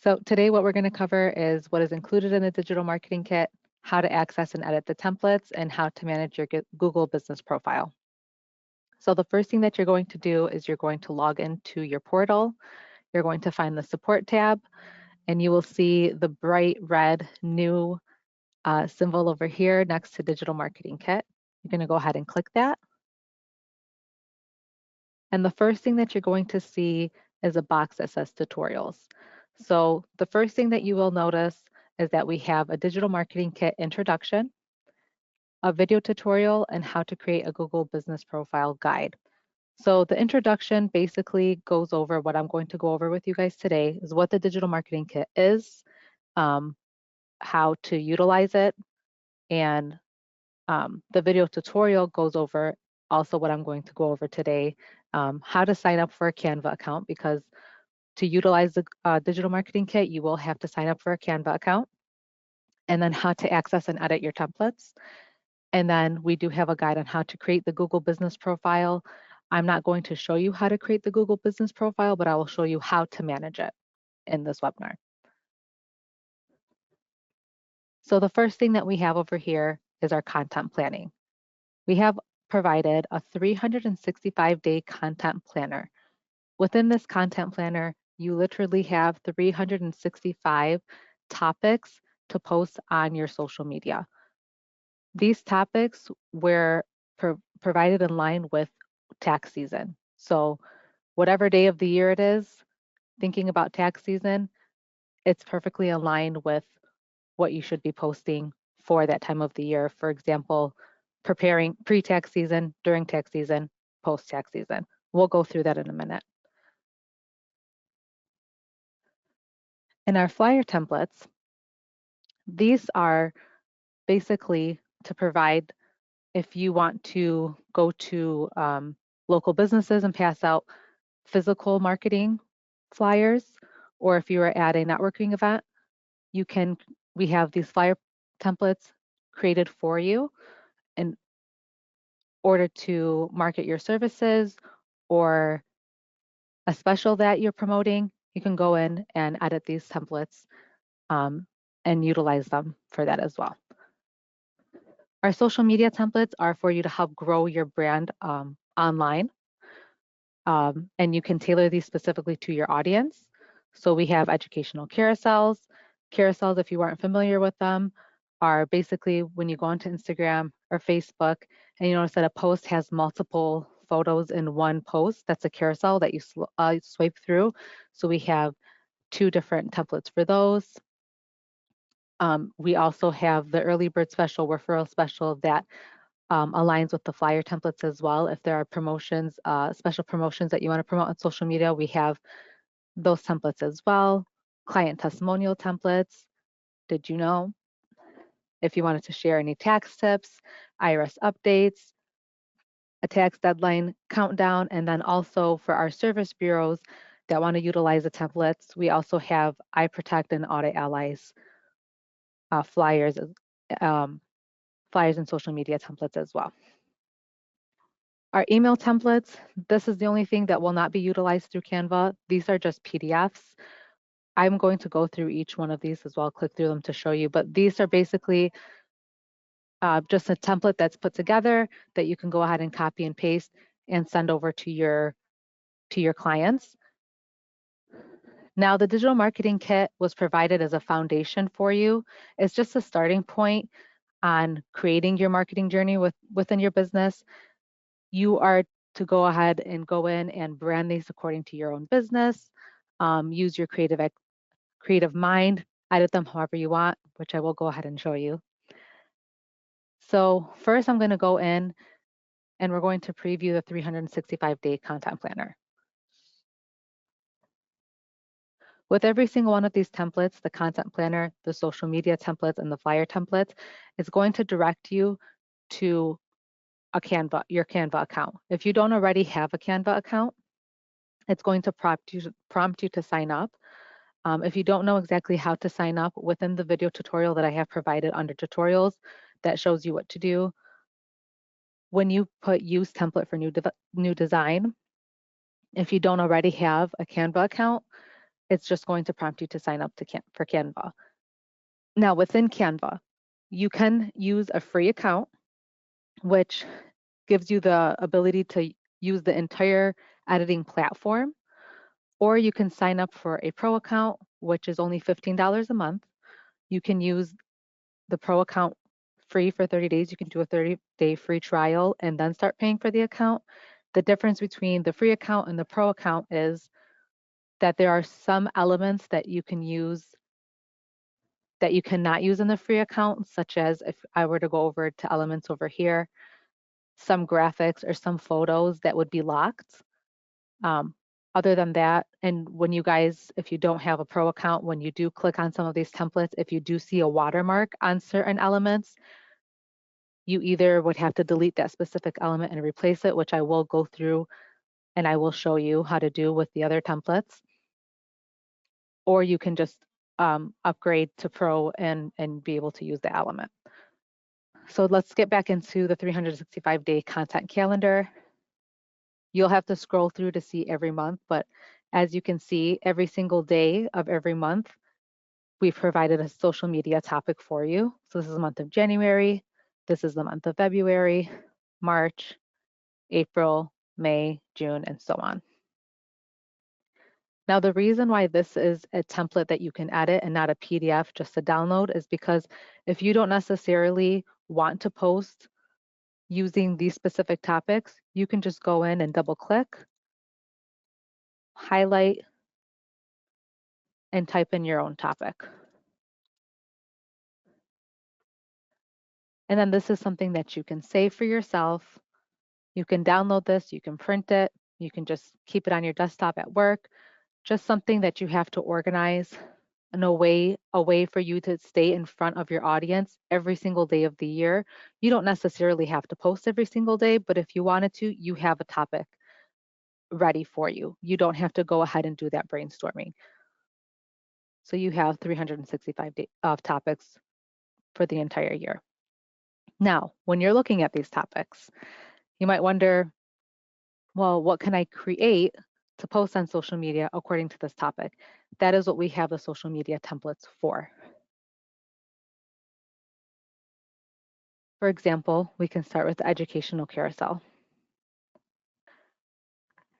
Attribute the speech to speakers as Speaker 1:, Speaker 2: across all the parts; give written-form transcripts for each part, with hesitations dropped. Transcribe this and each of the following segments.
Speaker 1: So today what we're going to cover is what is included in the digital marketing kit, how to access and edit the templates, and how to manage your Google business profile. So the first thing that you're going to do is you're going to log into your portal. You're going to find the support tab, and you will see the bright red new symbol over here next to digital marketing kit. You're going to go ahead and click that. And the first thing that you're going to see is a box that says tutorials. So the first thing that you will notice is that we have a digital marketing kit introduction, a video tutorial, and how to create a Google business profile guide. So the introduction basically goes over what I'm going to go over with you guys today is what the digital marketing kit is, how to utilize it, and the video tutorial goes over also what I'm going to go over today, how to sign up for a Canva account, because to utilize the digital marketing kit, you will have to sign up for a Canva account, and then how to access and edit your templates. And then we do have a guide on how to create the Google business profile. I'm not going to show you how to create the Google business profile, but I will show you how to manage it in this webinar. So the first thing that we have over here is our content planning. We have provided a 365-day content planner. Within this content planner, you literally have 365 topics to post on your social media. These topics were provided in line with tax season. So whatever day of the year it is, thinking about tax season, it's perfectly aligned with what you should be posting for that time of the year. For example, preparing pre-tax season, during tax season, post-tax season. We'll go through that in a minute. In our flyer templates, these are basically to provide if you want to go to local businesses and pass out physical marketing flyers, or if you are at a networking event, we have these flyer templates created for you in order to market your services or a special that you're promoting. You can go in and edit these templates and utilize them for that as well. Our social media templates are for you to help grow your brand online. And you can tailor these specifically to your audience. So we have educational carousels. Carousels, if you aren't familiar with them, are basically when you go onto Instagram or Facebook and you notice that a post has multiple photos in one post, that's a carousel that you swipe through. So we have 2 different templates for those. We also have the early bird special, referral special that aligns with the flyer templates as well. If there are promotions, special promotions that you want to promote on social media, we have those templates as well. Client testimonial templates. Did you know? If you wanted to share any tax tips, IRS updates, a tax deadline countdown, and then also for our service bureaus that want to utilize the templates, we also have iProtect and Audit Allies flyers and social media templates as well. Our email templates, this is the only thing that will not be utilized through Canva. These are just PDFs. I'm going to go through each one of these as well, click through them to show you, but these are basically just a template that's put together that you can go ahead and copy and paste and send over to your clients. Now, the digital marketing kit was provided as a foundation for you. It's just a starting point on creating your marketing journey within your business. You are to go ahead and go in and brand these according to your own business. Use your creative mind, edit them however you want, which I will go ahead and show you. So first I'm going to go in and we're going to preview the 365-day content planner. With every single one of these templates, the content planner, the social media templates, and the flyer templates, it's going to direct you to your Canva account. If you don't already have a Canva account, it's going to prompt you to sign up. If you don't know exactly how to sign up, within the video tutorial that I have provided under tutorials, that shows you what to do. When you put use template for new design, if you don't already have a Canva account, it's just going to prompt you to sign up for Canva. Now within Canva, you can use a free account, which gives you the ability to use the entire editing platform, or you can sign up for a pro account, which is only $15 a month. You can use the pro account free for 30 days. You can do a 30-day free trial and then start paying for the account. The difference between the free account and the pro account is that there are some elements that you can use that you cannot use in the free account, such as if I were to go over to elements over here, some graphics or some photos that would be locked. Other than that, and when you guys, if you don't have a pro account, when you do click on some of these templates, if you do see a watermark on certain elements, you either would have to delete that specific element and replace it, which I will go through and I will show you how to do with the other templates, or you can just upgrade to pro and be able to use the element. So let's get back into the 365-day content calendar. You'll have to scroll through to see every month, but as you can see, every single day of every month, we've provided a social media topic for you. So this is the month of January, this is the month of February, March, April, May, June, and so on. Now, the reason why this is a template that you can edit and not a PDF just to download is because if you don't necessarily want to post using these specific topics, you can just go in and double click, highlight, and type in your own topic. And then this is something that you can save for yourself. You can download this, you can print it, you can just keep it on your desktop at work, just something that you have to organize and a way for you to stay in front of your audience every single day of the year. You don't necessarily have to post every single day, but if you wanted to, you have a topic ready for you. You don't have to go ahead and do that brainstorming. So you have 365 topics for the entire year. Now, when you're looking at these topics, you might wonder, well, what can I create to post on social media according to this topic? That is what we have the social media templates for. For example, we can start with the educational carousel.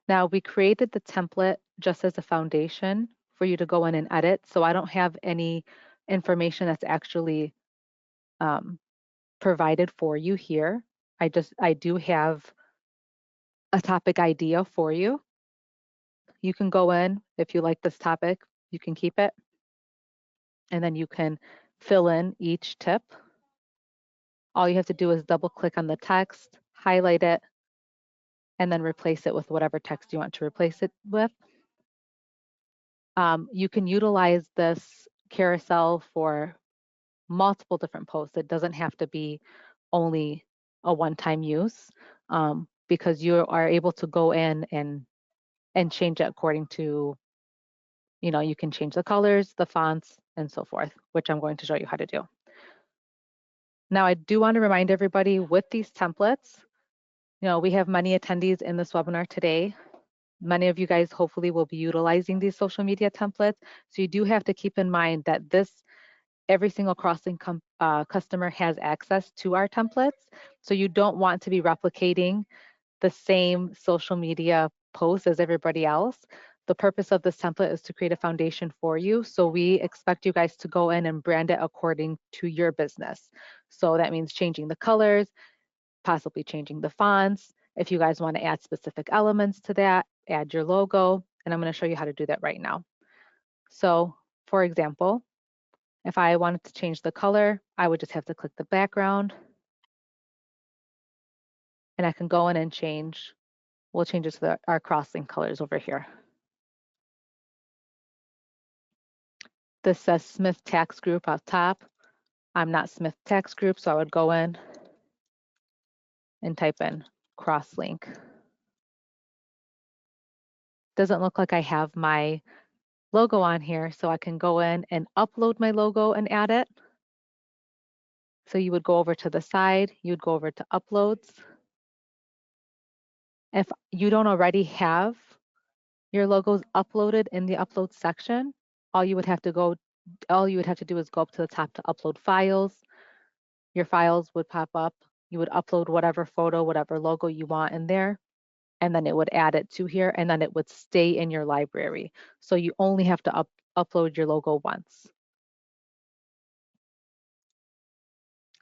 Speaker 1: Now, we created the template just as a foundation for you to go in and edit, so I don't have any information that's actually provided for you here. I do have a topic idea for you. You can go in, if you like this topic, you can keep it, and then you can fill in each tip. All you have to do is double click on the text, highlight it, and then replace it with whatever text you want to replace it with. You can utilize this carousel for multiple different posts. It doesn't have to be only a one-time use because you are able to go in and change it according to, you can change the colors, the fonts, and so forth, which I'm going to show you how to do. Now, I do want to remind everybody with these templates, we have many attendees in this webinar today. Many of you guys hopefully will be utilizing these social media templates. So you do have to keep in mind that every single CrossLink customer has access to our templates. So you don't want to be replicating the same social media posts as everybody else. The purpose of this template is to create a foundation for you. So we expect you guys to go in and brand it according to your business. So that means changing the colors, possibly changing the fonts. If you guys want to add specific elements to that, add your logo, and I'm going to show you how to do that right now. So for example, if I wanted to change the color, I would just have to click the background, and I can go in and change. We'll change it to our CrossLink colors over here. This says Smith Tax Group up top. I'm not Smith Tax Group, so I would go in and type in CrossLink. Doesn't look like I have my logo on here, so I can go in and upload my logo and add it. So you would go over to the side, you'd go over to uploads. If you don't already have your logo's uploaded in the upload section, all you would have to do is go up to the top to upload files. Your files would pop up. You would upload whatever photo, whatever logo you want in there, and then it would add it to here, and then it would stay in your library. So you only have to upload your logo once.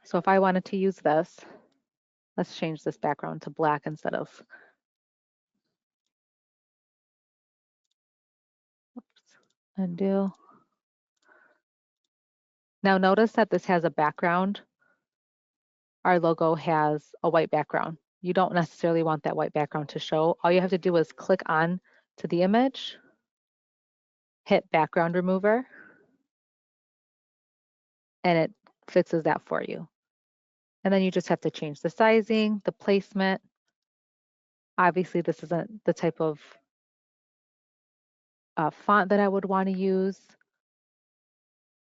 Speaker 1: So if I wanted to use this, let's change this background to black instead of, undo. Now notice that this has a background. Our logo has a white background. You don't necessarily want that white background to show. All you have to do is click on to the image, hit background remover, and it fixes that for you. And then you just have to change the sizing, the placement. Obviously, this isn't the type of font that I would want to use.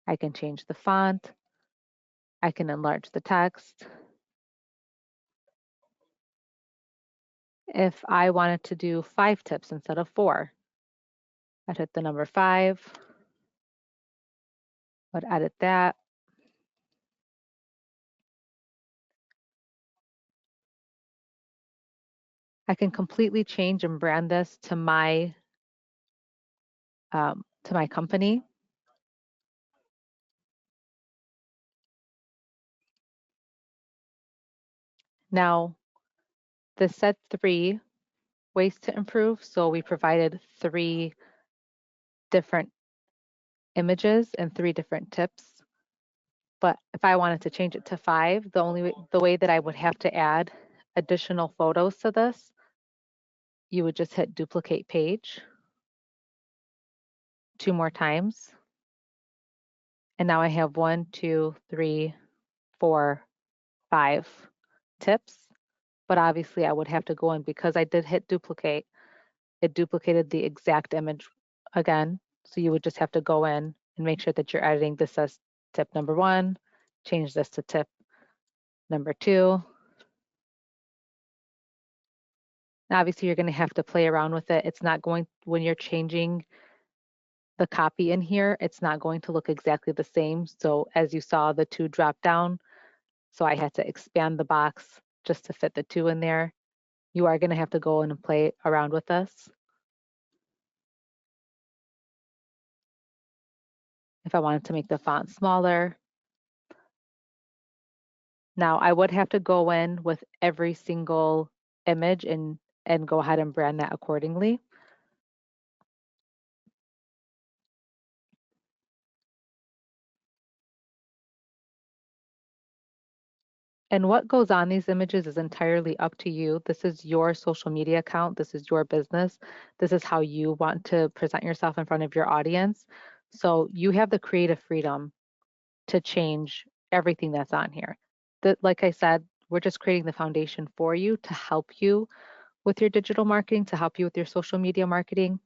Speaker 1: I can change the font. I can enlarge the text. If I wanted to do 5 tips instead of 4, I'd hit the number 5, would edit that. I can completely change and brand this to my company. Now, this said 3 ways to improve, so we provided 3 different images and 3 different tips. But if I wanted to change it to 5, the way that I would have to add additional photos to this, you would just hit duplicate page 2 more times. And now I have 1, 2, 3, 4, 5 tips. But obviously I would have to go in because I did hit duplicate. It duplicated the exact image again. So you would just have to go in and make sure that you're editing this as tip number 1, change this to tip number 2. Now, obviously you're going to have to play around with it. It's not going, when you're changing the copy in here, it's not going to look exactly the same. So as you saw, the 2 drop down. So I had to expand the box just to fit the 2 in there. You are going to have to go in and play around with this. If I wanted to make the font smaller. Now I would have to go in with every single image and go ahead and brand that accordingly. And what goes on these images is entirely up to you. This is your social media account. This is your business. This is how you want to present yourself in front of your audience. So you have the creative freedom to change everything that's on here. Like I said, we're just creating the foundation for you to help you with your digital marketing, to help you with your social media marketing.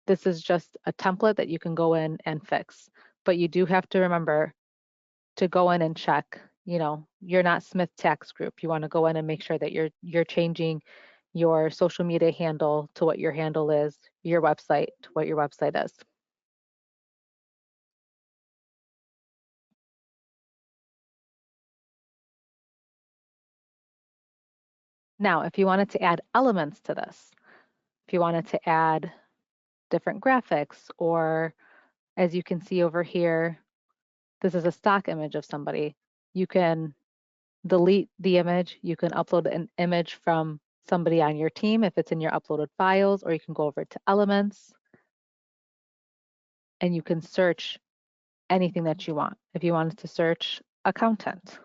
Speaker 1: This is just a template that you can go in and fix. But you do have to remember to go in and check, you're not Smith Tax Group. You want to go in and make sure that you're changing your social media handle to what your handle is, your website to what your website is. Now, if you wanted to add elements to this, if you wanted to add different graphics, or as you can see over here, this is a stock image of somebody. You can delete the image. You can upload an image from somebody on your team if it's in your uploaded files, or you can go over to elements and you can search anything that you want. If you wanted to search accountant,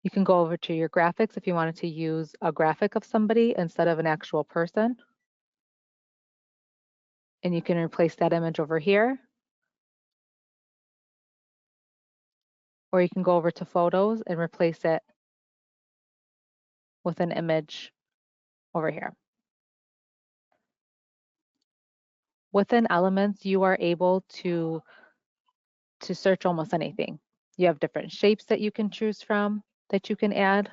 Speaker 1: you can go over to your graphics if you wanted to use a graphic of somebody instead of an actual person. And you can replace that image over here. Or you can go over to photos and replace it with an image over here. Within Elements, you are able to search almost anything. You have different shapes that you can choose from that you can add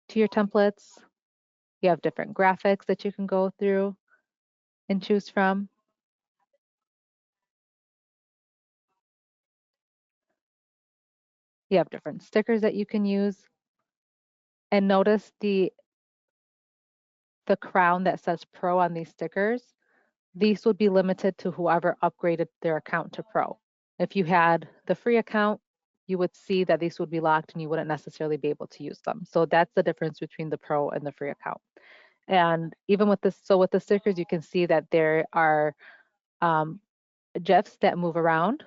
Speaker 1: to your templates. You have different graphics that you can go through and choose from. You have different stickers that you can use. And notice the crown that says Pro on these stickers. These would be limited to whoever upgraded their account to Pro. If you had the free account, you would see that these would be locked and you wouldn't necessarily be able to use them. So that's the difference between the Pro and the free account. And even with this, so with the stickers, you can see that there are GIFs that move around.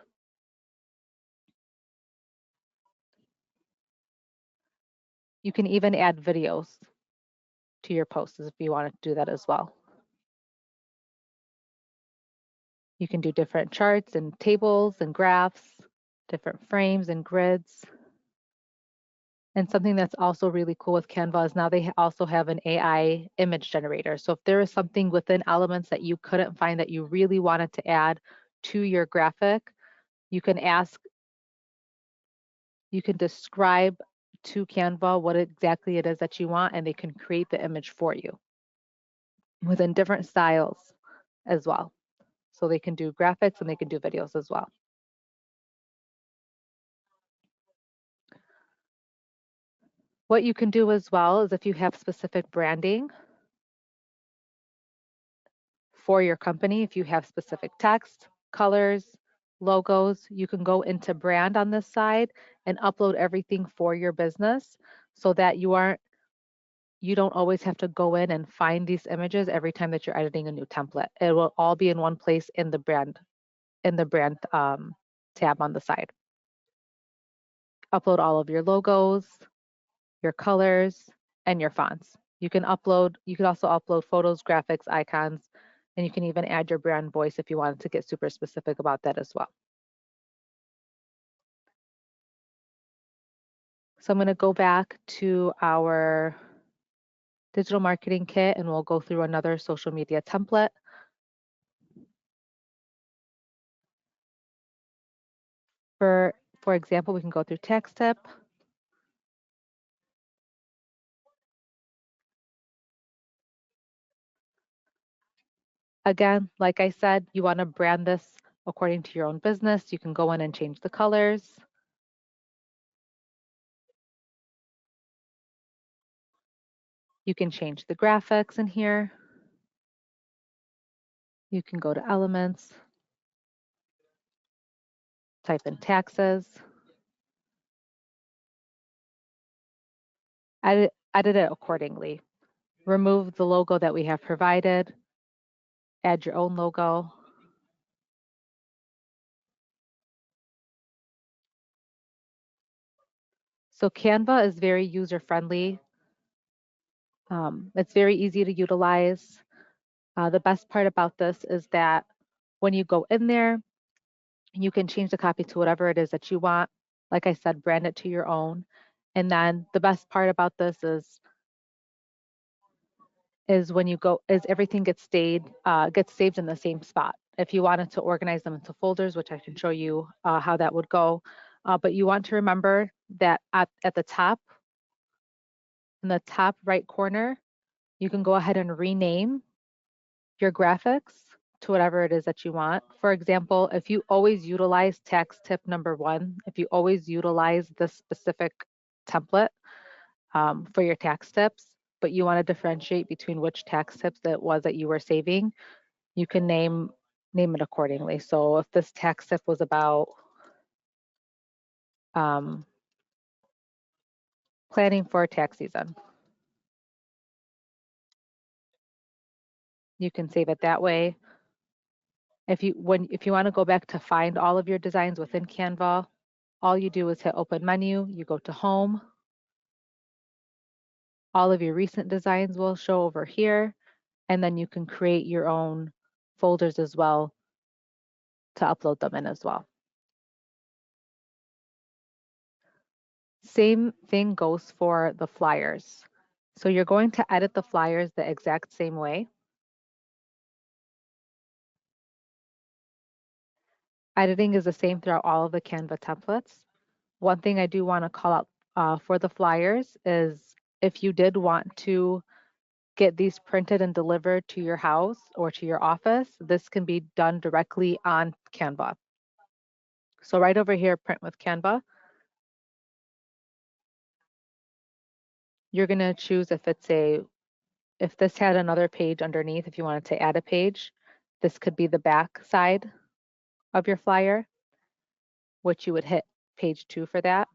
Speaker 1: You can even add videos to your posts if you want to do that as well. You can do different charts and tables and graphs, different frames and grids. And something that's also really cool with Canva is now they also have an AI image generator. So if there is something within Elements that you couldn't find that you really wanted to add to your graphic, you can ask, you can describe to Canva what exactly it is that you want, and they can create the image for you within different styles as well. So they can do graphics and they can do videos as well. What you can do as well is if you have specific branding for your company, if you have specific text, colors, logos, you can go into brand on this side and upload everything for your business so that you don't always have to go in and find these images every time that you're editing a new template. It will all be in one place in the brand tab on the side. Upload all of your logos, your colors, and your fonts. You can also upload photos, graphics, icons, and you can even add your brand voice if you wanted to get super specific about that as well. So I'm going to go back to our digital marketing kit and we'll go through another social media template. For example, we can go through tax tip. Again, like I said, you want to brand this according to your own business. You can go in and change the colors. You can change the graphics in here. You can go to elements, type in taxes, edit it accordingly. Remove the logo that we have provided, add your own logo. So Canva is very user-friendly. It's very easy to utilize. The best part about this is that when you go in there, you can change the copy to whatever it is that you want. Like I said, brand it to your own. And then the best part about this is when you go, is everything gets saved in the same spot. If you wanted to organize them into folders, which I can show you how that would go, but you want to remember that at the top, in the top right corner, you can go ahead and rename your graphics to whatever it is that you want. For example, if you always utilize tax tip number 1, if you always utilize this specific template for your tax tips, but you want to differentiate between which tax tips it was that you were saving, you can name it accordingly. So if this tax tip was about planning for tax season, you can save it that way. If you want to go back to find all of your designs within Canva, all you do is hit open menu, you go to home. All of your recent designs will show over here, and then you can create your own folders as well to upload them in as well. Same thing goes for the flyers. So you're going to edit the flyers the exact same way. Editing is the same throughout all of the Canva templates. One thing I do want to call out for the flyers is if you did want to get these printed and delivered to your house or to your office, this can be done directly on Canva. So right over here, print with Canva, you're going to choose if this had another page underneath, if you wanted to add a page, this could be the back side of your flyer, which you would hit page 2 for that.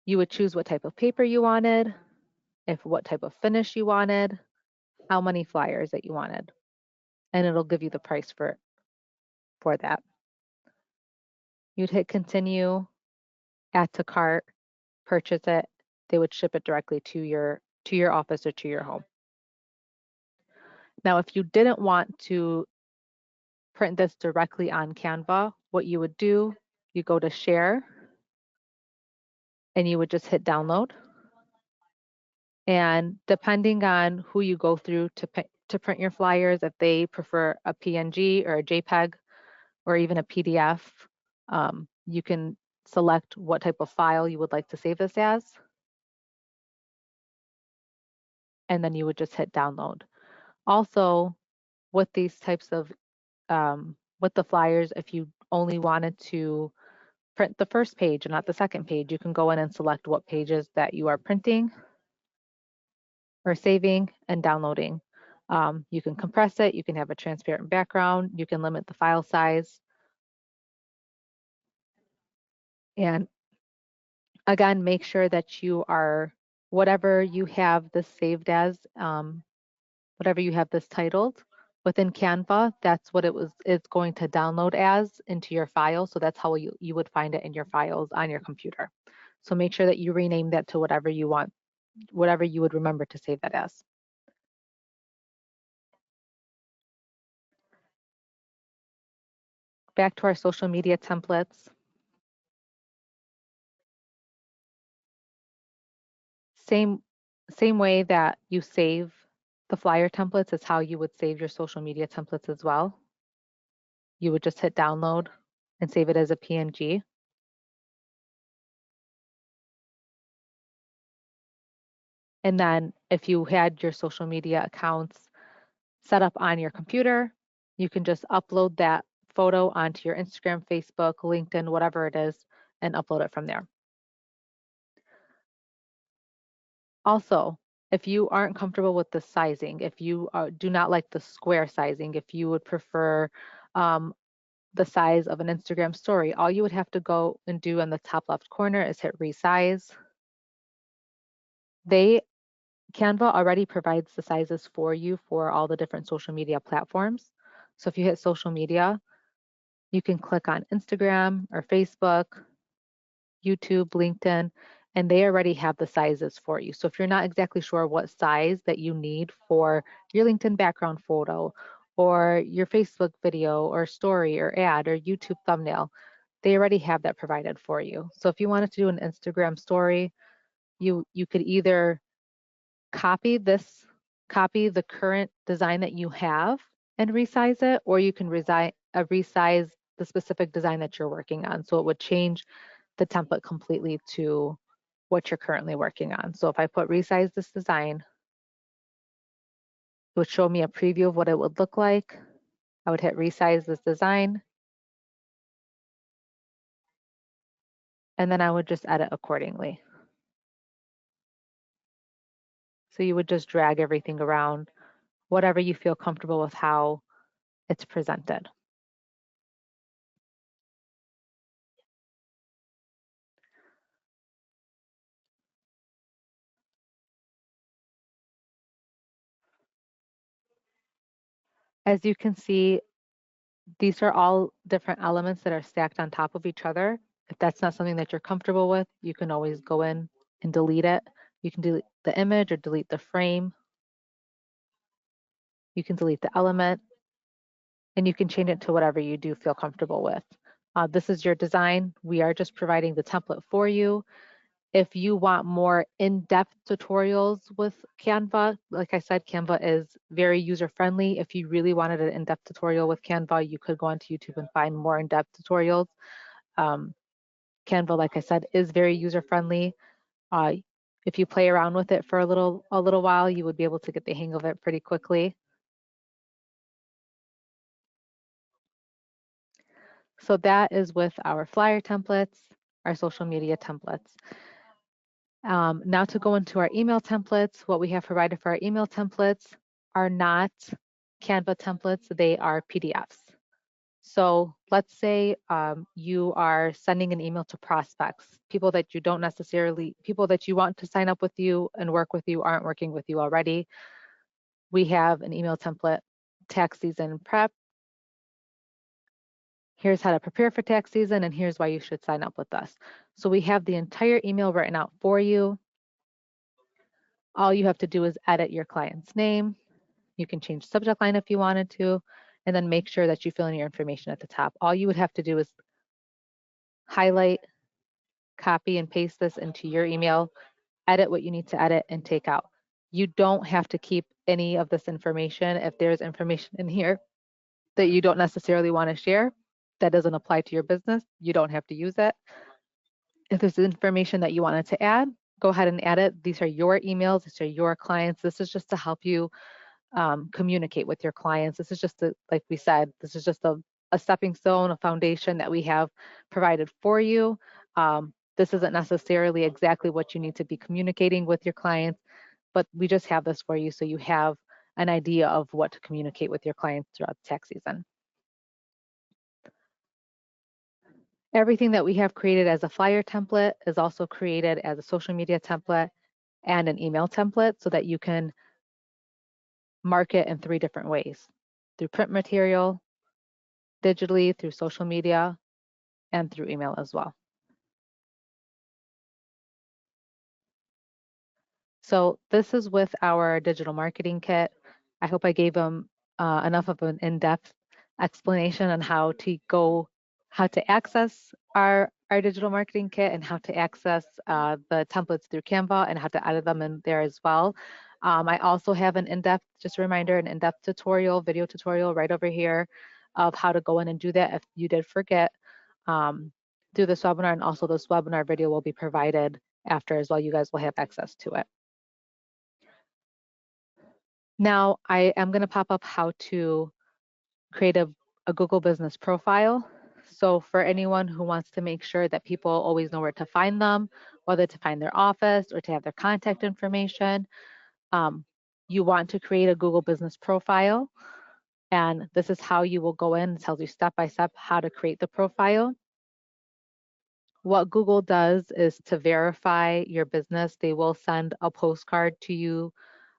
Speaker 1: You would choose what type of paper you wanted, what type of finish you wanted, how many flyers that you wanted, and it'll give you the price for that. You'd hit continue, add to cart, purchase it. They would ship it directly to your office or to your home. Now, if you didn't want to print this directly on Canva, what you would do, you go to share and you would just hit download. And depending on who you go through to print your flyers, if they prefer a PNG or a JPEG or even a PDF, you can select what type of file you would like to save this as. And then you would just hit download. Also, with these types of, with the flyers, if you only wanted to print the first page and not the second page, you can go in and select what pages that you are printing or saving and downloading. You can compress it, you can have a transparent background, you can limit the file size. And again, make sure that you are, whatever you have this saved as, whatever you have this titled, within Canva, that's what it's going to download as into your file. So that's how you would find it in your files on your computer. So make sure that you rename that to whatever you want, whatever you would remember to save that as. Back to our social media templates. Same way that you save the flyer templates is how you would save your social media templates as well. You would just hit download and save it as a PNG. And then if you had your social media accounts set up on your computer, you can just upload that photo onto your Instagram, Facebook, LinkedIn, whatever it is, and upload it from there. Also, if you aren't comfortable with the sizing, if you do not like the square sizing, if you would prefer the size of an Instagram story, all you would have to go and do in the top left corner is hit resize. Canva already provides the sizes for you for all the different social media platforms. So if you hit social media, you can click on Instagram or Facebook, YouTube, LinkedIn, and they already have the sizes for you. So if you're not exactly sure what size that you need for your LinkedIn background photo or your Facebook video or story or ad or YouTube thumbnail, they already have that provided for you. So if you wanted to do an Instagram story, you could either copy the current design that you have and resize it, or you can resize the specific design that you're working on. So it would change the template completely to what you're currently working on. So if I put resize this design, it would show me a preview of what it would look like. I would hit resize this design, and then I would just edit accordingly. So you would just drag everything around, whatever you feel comfortable with how it's presented. As you can see, these are all different elements that are stacked on top of each other. If that's not something that you're comfortable with, you can always go in and delete it. You can delete the image or delete the frame. You can delete the element, and you can change it to whatever you do feel comfortable with. This is your design. We are just providing the template for you. If you want more in-depth tutorials with Canva, like I said, Canva is very user-friendly. If you really wanted an in-depth tutorial with Canva, you could go onto YouTube and find more in-depth tutorials. Canva, like I said, is very user-friendly. If you play around with it for a little while, you would be able to get the hang of it pretty quickly. So that is with our flyer templates, our social media templates. Now to go into our email templates, what we have provided for our email templates are not Canva templates, they are PDFs. So let's say you are sending an email to prospects, people that you don't necessarily, people that you want to sign up with you and work with you aren't working with you already. We have an email template, tax season prep. Here's how to prepare for tax season, and here's why you should sign up with us. So we have the entire email written out for you. All you have to do is edit your client's name. You can change subject line if you wanted to, and then make sure that you fill in your information at the top. All you would have to do is highlight, copy and paste this into your email, edit what you need to edit, and take out. You don't have to keep any of this information. If there's information in here that you don't necessarily want to share, that doesn't apply to your business, you don't have to use it. If there's information that you wanted to add, go ahead and add it. These are your emails, these are your clients. This is just to help you communicate with your clients. This is just, like we said, this is just a stepping stone, a foundation that we have provided for you. This isn't necessarily exactly what you need to be communicating with your clients, but we just have this for you so you have an idea of what to communicate with your clients throughout the tax season. Everything that we have created as a flyer template is also created as a social media template and an email template so that you can market in 3 different ways: through print material, digitally, through social media, and through email as well. So this is with our digital marketing kit. I hope I gave them enough of an in-depth explanation on how to access our digital marketing kit and how to access the templates through Canva and how to edit them in there as well. I also have an in-depth, just a reminder, an in-depth tutorial, video tutorial right over here of how to go in and do that if you did forget through this webinar, and also this webinar video will be provided after as well. You guys will have access to it. Now I am going to pop up how to create a Google business profile. So for anyone who wants to make sure that people always know where to find them, whether to find their office or to have their contact information, you want to create a Google business profile. And this is how you will go in. It tells you step by step how to create the profile. What Google does is to verify your business, they will send a postcard to you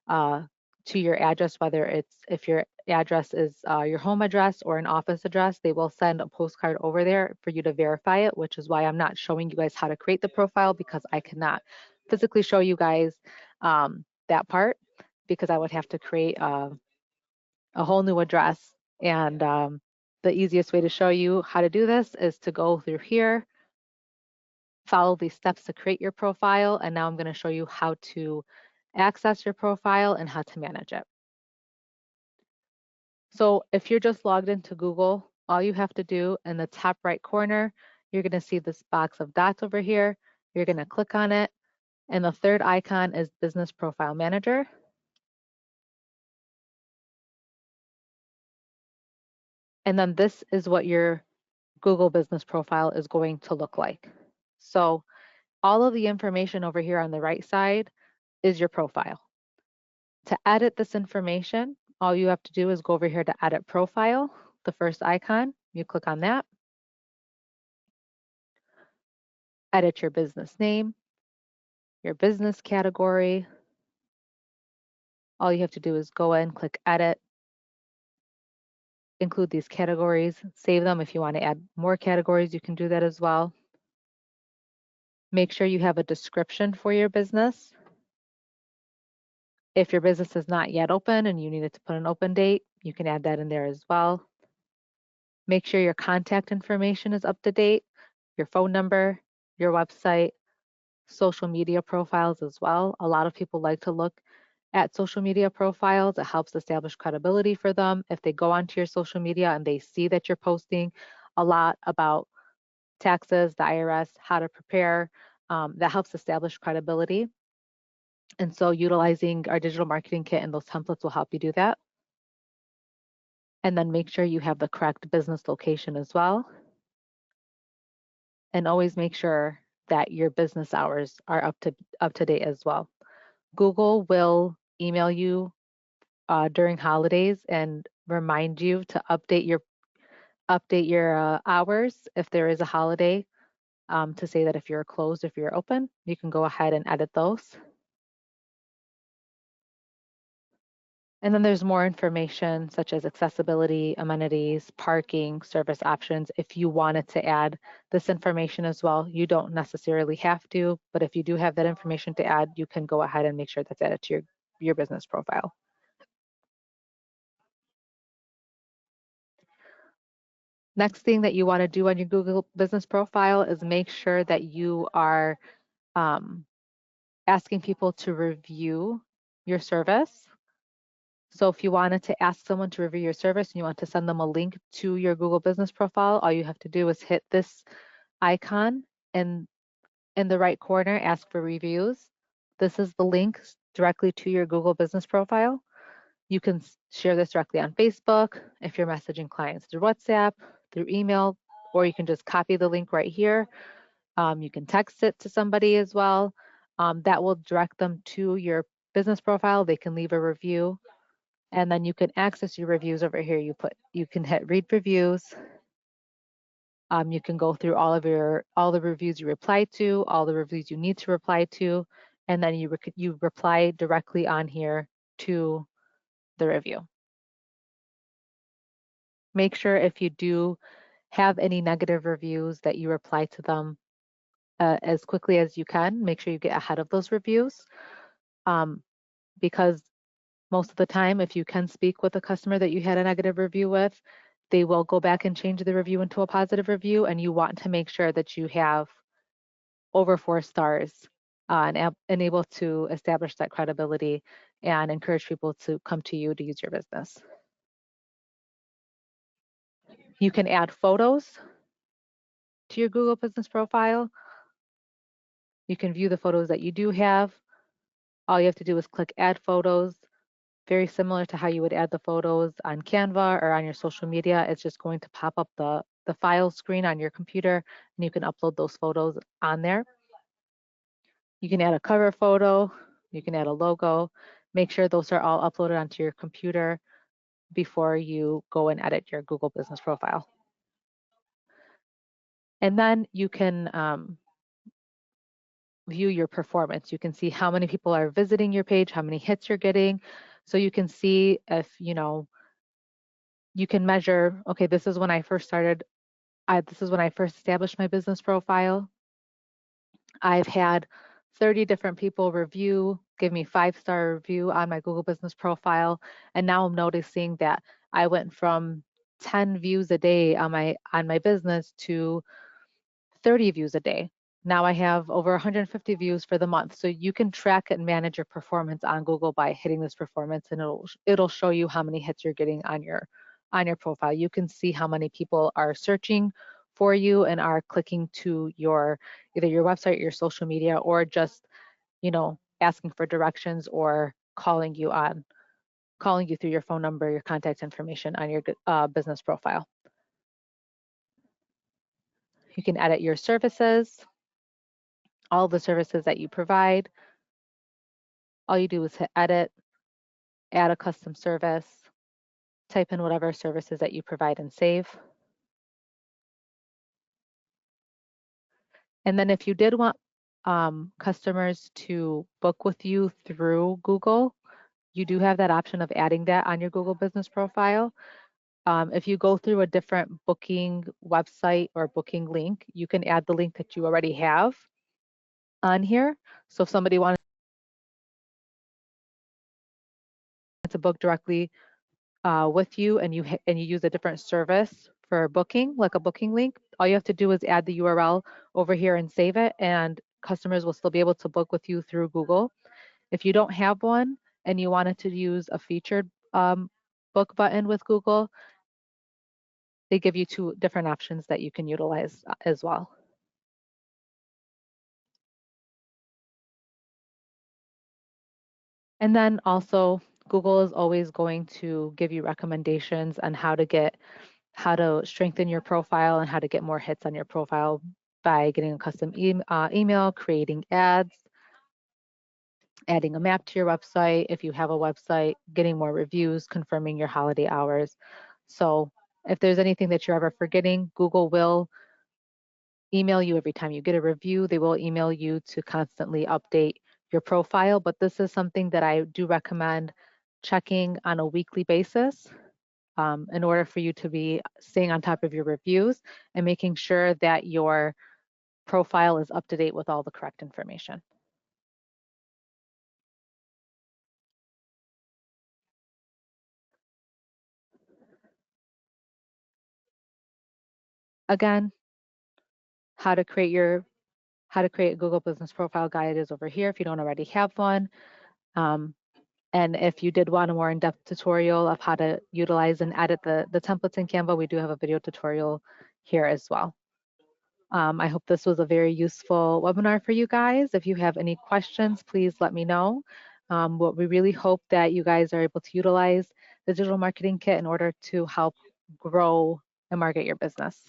Speaker 1: to your address, whether if your address is your home address or an office address, they will send a postcard over there for you to verify it, which is why I'm not showing you guys how to create the profile, because I cannot physically show you guys that part, because I would have to create a whole new address. And the easiest way to show you how to do this is to go through here, follow these steps to create your profile, and now I'm going to show you how to access your profile and how to manage it. So if you're just logged into Google, all you have to do in the top right corner, you're going to see this box of dots over here. You're going to click on it, and the third icon is Business Profile Manager. And then this is what your Google business profile is going to look like. So all of the information over here on the right side is your profile. To edit this information, all you have to do is go over here to Edit Profile, the first icon. You click on that. Edit your business name, your business category. All you have to do is go in, click Edit, include these categories, save them. If you want to add more categories, you can do that as well. Make sure you have a description for your business. If your business is not yet open and you needed to put an open date, you can add that in there as well. Make sure your contact information is up to date, your phone number, your website, social media profiles as well. A lot of people like to look at social media profiles. It helps establish credibility for them. If they go onto your social media and they see that you're posting a lot about taxes, the IRS, how to prepare. That helps establish credibility. And so utilizing our digital marketing kit and those templates will help you do that. And then make sure you have the correct business location as well. And always make sure that your business hours are up to date as well. Google will email you during holidays and remind you to update your hours if there is a holiday, to say that if you're closed, if you're open, you can go ahead and edit those. And then there's more information such as accessibility, amenities, parking, service options. If you wanted to add this information as well, you don't necessarily have to, but if you do have that information to add, you can go ahead and make sure that's added to your business profile. Next thing that you want to do on your Google business profile is make sure that you are asking people to review your service. So if you wanted to ask someone to review your service and you want to send them a link to your Google business profile, all you have to do is hit this icon and in the right corner, ask for reviews. This is the link directly to your Google business profile. You can share this directly on Facebook if you're messaging clients through WhatsApp, through email, or you can just copy the link right here. You can text it to somebody as well. That will direct them to your business profile. They can leave a review, and then you can access your reviews over here. You can hit read reviews. You can go through all the reviews you replied to, all the reviews you need to reply to, and then you reply directly on here to the review. Make sure if you do have any negative reviews that you reply to them as quickly as you can. Make sure you get ahead of those reviews, because most of the time, if you can speak with a customer that you had a negative review with, they will go back and change the review into a positive review, and you want to make sure that you have over 4 stars and able to establish that credibility and encourage people to come to you to use your business. You can add photos to your Google business profile. You can view the photos that you do have. All you have to do is click add photos. Very similar to how you would add the photos on Canva or on your social media. It's just going to pop up the file screen on your computer, and you can upload those photos on there. You can add a cover photo, you can add a logo. Make sure those are all uploaded onto your computer before you go and edit your Google business profile. And then you can view your performance. You can see how many people are visiting your page, how many hits you're getting. So you can see if, you can measure, okay, this is when I first started, this is when I first established my business profile. I've had 30 different people give me 5-star review on my Google business profile. And now I'm noticing that I went from 10 views a day on my business to 30 views a day. Now I have over 150 views for the month. So you can track and manage your performance on Google by hitting this performance, and it'll show you how many hits you're getting on your profile. You can see how many people are searching for you and are clicking to either your website, your social media, or just, asking for directions or calling you through your phone number, your contact information on your business profile. You can edit your services, all the services that you provide. All you do is hit edit, add a custom service, type in whatever services that you provide and save. And then if you did want customers to book with you through Google, you do have that option of adding that on your Google business profile. If you go through a different booking website or booking link, you can add the link that you already have on here. So if somebody wanted to book directly with you and you use a different service for booking, like a booking link, all you have to do is add the URL over here and save it, and customers will still be able to book with you through Google. If you don't have one and you wanted to use a featured book button with Google, they give you two different options that you can utilize as well. And then also, Google is always going to give you recommendations on how to strengthen your profile and how to get more hits on your profile by getting a custom email, creating ads, adding a map to your website. If you have a website, getting more reviews, confirming your holiday hours. So if there's anything that you're ever forgetting, Google will email you every time you get a review. They will email you to constantly update your profile, but this is something that I do recommend checking on a weekly basis in order for you to be staying on top of your reviews and making sure that your profile is up to date with all the correct information. Again, how to create a Google Business Profile guide is over here if you don't already have one. And if you did want a more in-depth tutorial of how to utilize and edit the templates in Canva, we do have a video tutorial here as well. I hope this was a very useful webinar for you guys. If you have any questions, please let me know. What we really hope that you guys are able to utilize the digital marketing kit in order to help grow and market your business.